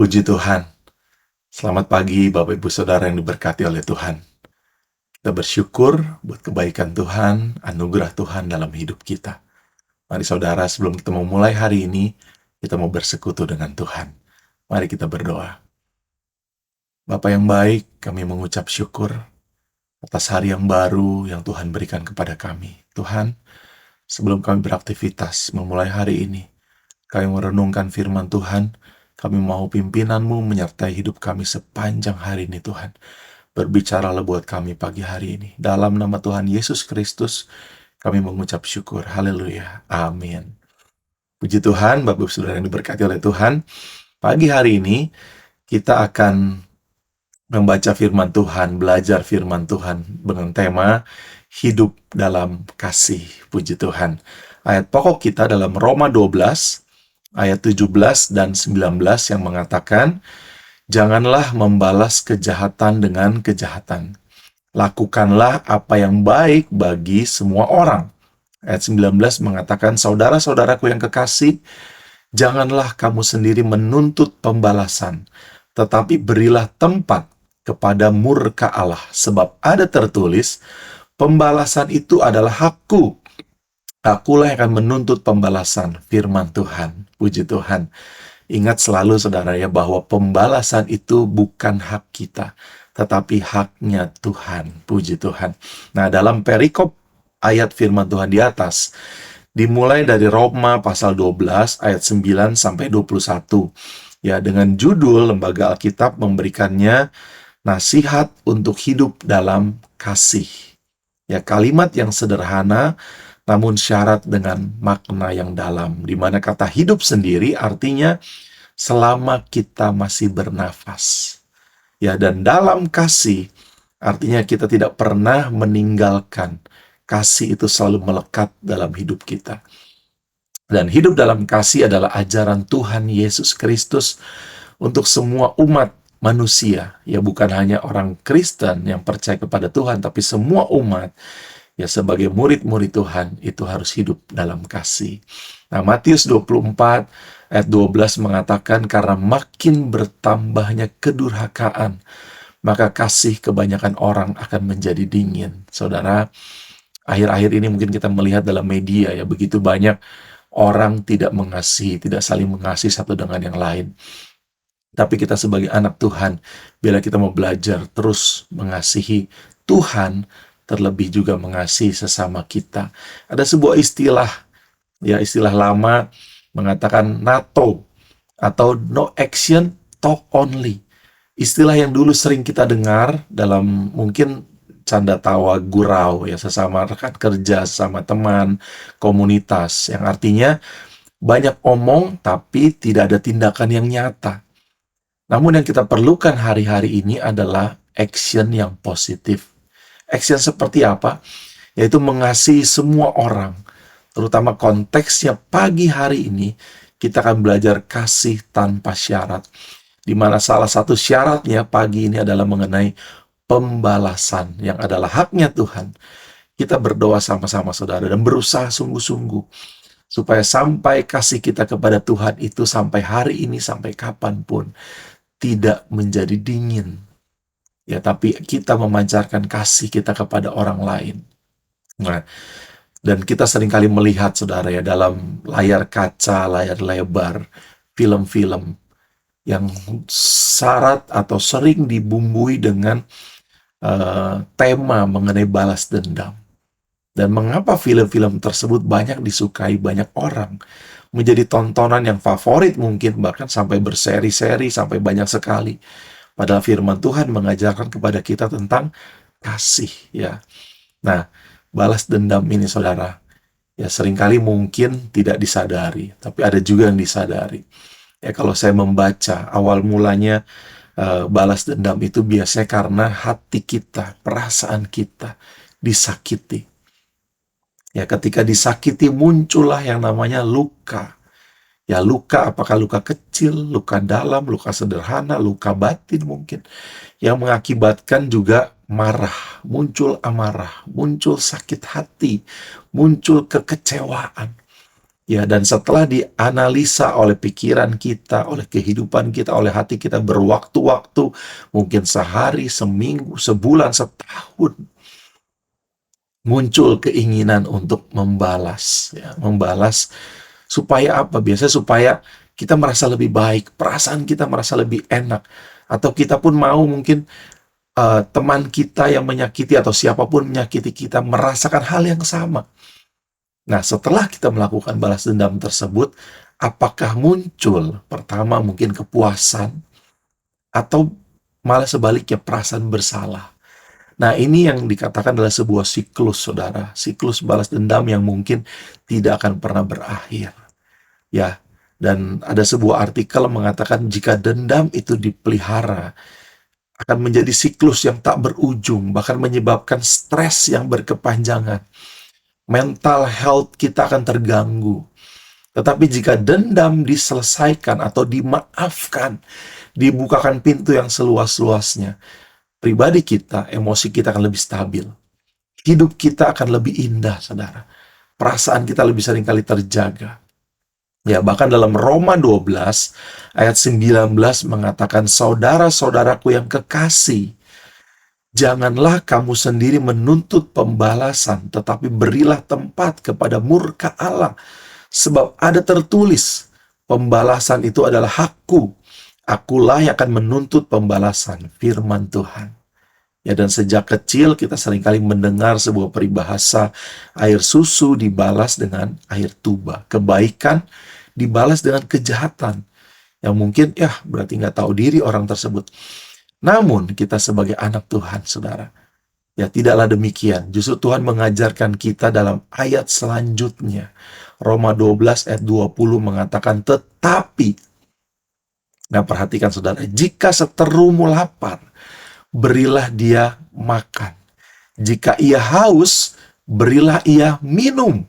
Puji Tuhan. Selamat pagi Bapak Ibu Saudara yang diberkati oleh Tuhan. Kita bersyukur buat kebaikan Tuhan, anugerah Tuhan dalam hidup kita. Mari saudara, sebelum kita memulai hari ini, kita mau bersekutu dengan Tuhan. Mari kita berdoa. Bapa yang baik, kami mengucap syukur atas hari yang baru yang Tuhan berikan kepada kami. Tuhan, sebelum kami beraktivitas memulai hari ini, kami merenungkan firman Tuhan. Kami mau pimpinan-Mu menyertai hidup kami sepanjang hari ini, Tuhan. Berbicaralah buat kami pagi hari ini. Dalam nama Tuhan Yesus Kristus, kami mengucap syukur. Haleluya. Amin. Puji Tuhan, Bapak Ibu Saudara yang diberkati oleh Tuhan. Pagi hari ini, kita akan membaca firman Tuhan, belajar firman Tuhan dengan tema hidup dalam kasih. Puji Tuhan. Ayat pokok kita dalam Roma 12, ayat 17 dan 19 yang mengatakan, janganlah membalas kejahatan dengan kejahatan. Lakukanlah apa yang baik bagi semua orang. Ayat 19 mengatakan, saudara-saudaraku yang kekasih, janganlah kamu sendiri menuntut pembalasan, tetapi berilah tempat kepada murka Allah. Sebab ada tertulis, pembalasan itu adalah hakku. Akulah yang akan menuntut pembalasan, firman Tuhan. Puji Tuhan. Ingat selalu saudara ya, bahwa pembalasan itu bukan hak kita, tetapi haknya Tuhan. Puji Tuhan. Nah, dalam perikop ayat firman Tuhan di atas, dimulai dari Roma pasal 12 ayat 9 sampai 21. Ya, dengan judul Lembaga Alkitab memberikannya nasihat untuk hidup dalam kasih. Ya, kalimat yang sederhana namun syarat dengan makna yang dalam, di mana kata hidup sendiri artinya selama kita masih bernafas. Ya, dan dalam kasih artinya kita tidak pernah meninggalkan. Kasih itu selalu melekat dalam hidup kita. Dan hidup dalam kasih adalah ajaran Tuhan Yesus Kristus untuk semua umat manusia. Ya, bukan hanya orang Kristen yang percaya kepada Tuhan, tapi semua umat. Ya, sebagai murid-murid Tuhan, itu harus hidup dalam kasih. Nah, Matius 24 ayat 12 mengatakan, karena makin bertambahnya kedurhakaan, maka kasih kebanyakan orang akan menjadi dingin. Saudara, akhir-akhir ini mungkin kita melihat dalam media ya, begitu banyak orang tidak mengasihi, tidak saling mengasihi satu dengan yang lain. Tapi kita sebagai anak Tuhan, bila kita mau belajar terus mengasihi Tuhan, terlebih juga mengasihi sesama kita. Ada sebuah istilah, ya istilah lama mengatakan NATO atau no action talk only. Istilah yang dulu sering kita dengar dalam mungkin canda tawa gurau ya, sesama rekan kerja, sesama teman, komunitas, yang artinya banyak omong tapi tidak ada tindakan yang nyata. Namun yang kita perlukan hari-hari ini adalah action yang positif. Action seperti apa? Yaitu mengasihi semua orang. Terutama konteksnya pagi hari ini, kita akan belajar kasih tanpa syarat. Di mana salah satu syaratnya pagi ini adalah mengenai pembalasan, yang adalah haknya Tuhan. Kita berdoa sama-sama saudara, dan berusaha sungguh-sungguh, supaya sampai kasih kita kepada Tuhan itu sampai hari ini, sampai kapanpun, tidak menjadi dingin. Ya, tapi kita memancarkan kasih kita kepada orang lain. Nah, dan kita seringkali melihat, saudara ya, dalam layar kaca, layar lebar, film-film yang syarat atau sering dibumbui dengan tema mengenai balas dendam. Dan mengapa film-film tersebut banyak disukai banyak orang, menjadi tontonan yang favorit mungkin, bahkan sampai berseri-seri, sampai banyak sekali. Padahal firman Tuhan mengajarkan kepada kita tentang kasih, ya. Nah, balas dendam ini, saudara, ya seringkali mungkin tidak disadari, tapi ada juga yang disadari. Ya, kalau saya membaca, awal mulanya balas dendam itu biasanya karena hati kita, perasaan kita disakiti. Ya, ketika disakiti muncullah yang namanya luka. Ya, luka, apakah luka kecil, luka dalam, luka sederhana, luka batin mungkin, yang mengakibatkan juga marah, muncul amarah, muncul sakit hati, muncul kekecewaan. Ya, dan setelah dianalisa oleh pikiran kita, oleh kehidupan kita, oleh hati kita berwaktu-waktu, mungkin sehari, seminggu, sebulan, setahun, muncul keinginan untuk membalas, ya, membalas supaya apa? Biasanya supaya kita merasa lebih baik, perasaan kita merasa lebih enak, atau kita pun mau mungkin teman kita yang menyakiti atau siapapun menyakiti kita merasakan hal yang sama. Nah, setelah kita melakukan balas dendam tersebut, apakah muncul pertama mungkin kepuasan atau malah sebaliknya perasaan bersalah? Nah, ini yang dikatakan adalah sebuah siklus, saudara. Siklus balas dendam yang mungkin tidak akan pernah berakhir. Ya, dan ada sebuah artikel mengatakan jika dendam itu dipelihara, akan menjadi siklus yang tak berujung, bahkan menyebabkan stres yang berkepanjangan. Mental health kita akan terganggu. Tetapi jika dendam diselesaikan atau dimaafkan, dibukakan pintu yang seluas-luasnya, pribadi kita, emosi kita akan lebih stabil. Hidup kita akan lebih indah, saudara. Perasaan kita lebih seringkali terjaga. Ya, bahkan dalam Roma 12 ayat 19 mengatakan, saudara-saudaraku yang kekasih, janganlah kamu sendiri menuntut pembalasan, tetapi berilah tempat kepada murka Allah. Sebab ada tertulis, pembalasan itu adalah hakku. Akulah yang akan menuntut pembalasan, firman Tuhan. Ya, dan sejak kecil kita seringkali mendengar sebuah peribahasa, air susu dibalas dengan air tuba. Kebaikan dibalas dengan kejahatan. Yang mungkin, ya berarti nggak tahu diri orang tersebut. Namun kita sebagai anak Tuhan, saudara, ya tidaklah demikian. Justru Tuhan mengajarkan kita dalam ayat selanjutnya. Roma 12 ayat 20 mengatakan, tetapi, nah perhatikan saudara, jika seterumu lapar, berilah dia makan. Jika ia haus, berilah ia minum.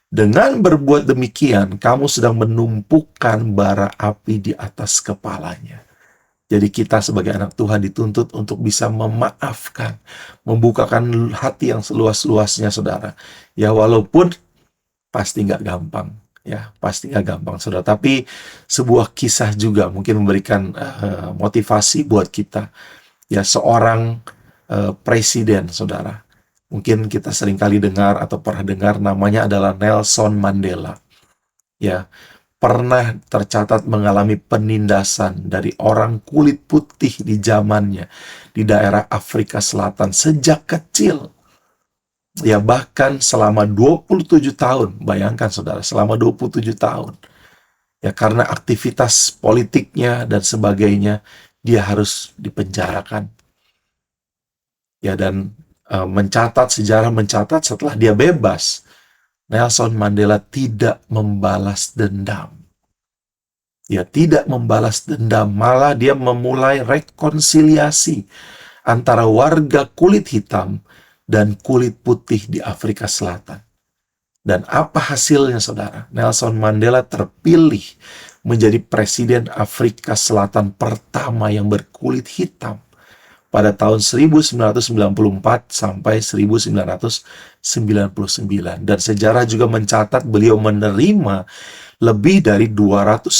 Dengan berbuat demikian, kamu sedang menumpukan bara api di atas kepalanya. Jadi kita sebagai anak Tuhan dituntut untuk bisa memaafkan, membukakan hati yang seluas-luasnya, saudara. Ya, walaupun pasti nggak gampang, ya pasti nggak gampang, saudara. Tapi sebuah kisah juga mungkin memberikan motivasi buat kita. Ya, seorang presiden, saudara. Mungkin kita seringkali dengar atau pernah dengar namanya adalah Nelson Mandela. Ya, pernah tercatat mengalami penindasan dari orang kulit putih di zamannya di daerah Afrika Selatan sejak kecil. Ya, bahkan selama 27 tahun. Bayangkan saudara, selama 27 tahun. Ya, karena aktivitas politiknya dan sebagainya, dia harus dipenjarakan. Ya, dan sejarah mencatat setelah dia bebas, Nelson Mandela tidak membalas dendam. Ya, tidak membalas dendam, malah dia memulai rekonsiliasi antara warga kulit hitam dan kulit putih di Afrika Selatan. Dan apa hasilnya, saudara? Nelson Mandela terpilih menjadi presiden Afrika Selatan pertama yang berkulit hitam pada tahun 1994 sampai 1999. Dan sejarah juga mencatat beliau menerima lebih dari 250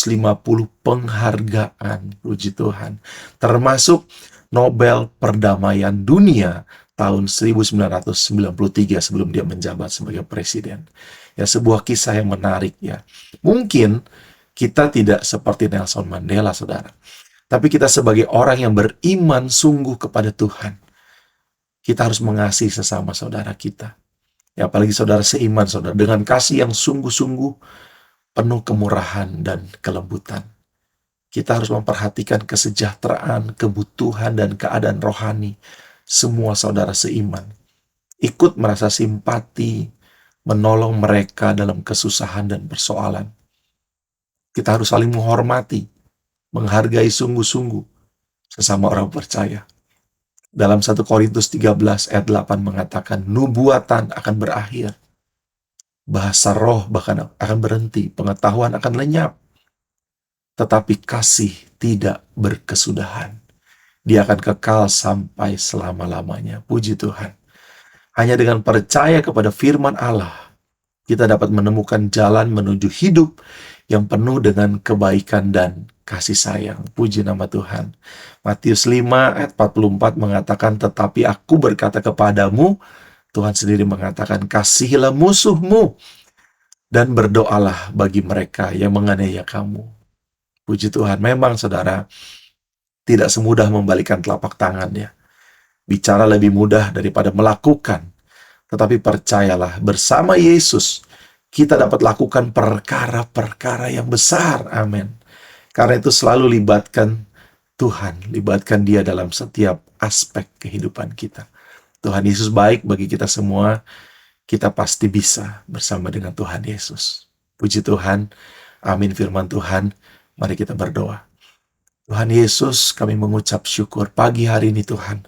penghargaan, puji Tuhan, termasuk Nobel Perdamaian Dunia tahun 1993 sebelum dia menjabat sebagai presiden. Ya, sebuah kisah yang menarik, ya. Mungkin kita tidak seperti Nelson Mandela, saudara. Tapi kita sebagai orang yang beriman sungguh kepada Tuhan, kita harus mengasihi sesama saudara kita. Ya, apalagi saudara seiman, saudara, dengan kasih yang sungguh-sungguh, penuh kemurahan dan kelembutan. Kita harus memperhatikan kesejahteraan, kebutuhan, dan keadaan rohani semua saudara seiman. Ikut merasa simpati, menolong mereka dalam kesusahan dan persoalan. Kita harus saling menghormati, menghargai sungguh-sungguh sesama orang percaya. Dalam 1 Korintus 13 ayat 8 mengatakan, nubuatan akan berakhir, bahasa roh bahkan akan berhenti, pengetahuan akan lenyap, tetapi kasih tidak berkesudahan. Dia akan kekal sampai selama-lamanya. Puji Tuhan. Hanya dengan percaya kepada firman Allah, Kita dapat menemukan jalan menuju hidup yang penuh dengan kebaikan dan kasih sayang. Puji nama Tuhan. Matius 5 ayat 44 mengatakan, tetapi aku berkata kepadamu, Tuhan sendiri mengatakan, kasihilah musuhmu dan berdoalah bagi mereka yang menganiaya kamu. Puji Tuhan, memang saudara, tidak semudah membalikan telapak tangan ya. Bicara lebih mudah daripada melakukan. Tetapi percayalah, bersama Yesus, kita dapat lakukan perkara-perkara yang besar. Amin. Karena itu selalu libatkan Tuhan, libatkan Dia dalam setiap aspek kehidupan kita. Tuhan Yesus baik bagi kita semua, kita pasti bisa bersama dengan Tuhan Yesus. Puji Tuhan, amin firman Tuhan, mari kita berdoa. Tuhan Yesus, kami mengucap syukur pagi hari ini Tuhan.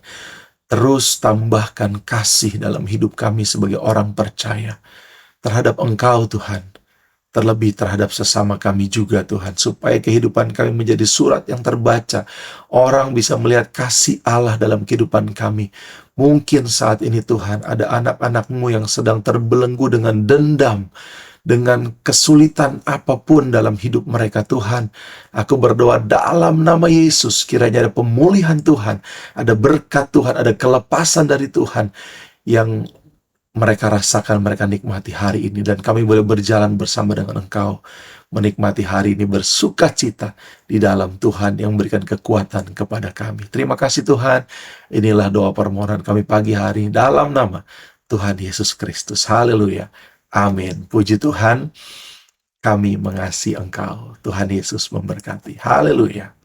Terus tambahkan kasih dalam hidup kami sebagai orang percaya terhadap Engkau Tuhan. Terlebih terhadap sesama kami juga Tuhan. Supaya kehidupan kami menjadi surat yang terbaca. Orang bisa melihat kasih Allah dalam kehidupan kami. Mungkin saat ini Tuhan ada anak-anak-Mu yang sedang terbelenggu dengan dendam, dengan kesulitan apapun dalam hidup mereka Tuhan. Aku berdoa dalam nama Yesus, kiranya ada pemulihan Tuhan, ada berkat Tuhan, ada kelepasan dari Tuhan yang mereka rasakan, mereka nikmati hari ini. Dan kami boleh berjalan bersama dengan Engkau, menikmati hari ini bersuka cita di dalam Tuhan yang memberikan kekuatan kepada kami. Terima kasih Tuhan. Inilah doa permohonan kami pagi hari dalam nama Tuhan Yesus Kristus. Haleluya. Amin. Puji Tuhan, kami mengasihi Engkau. Tuhan Yesus memberkati. Haleluya.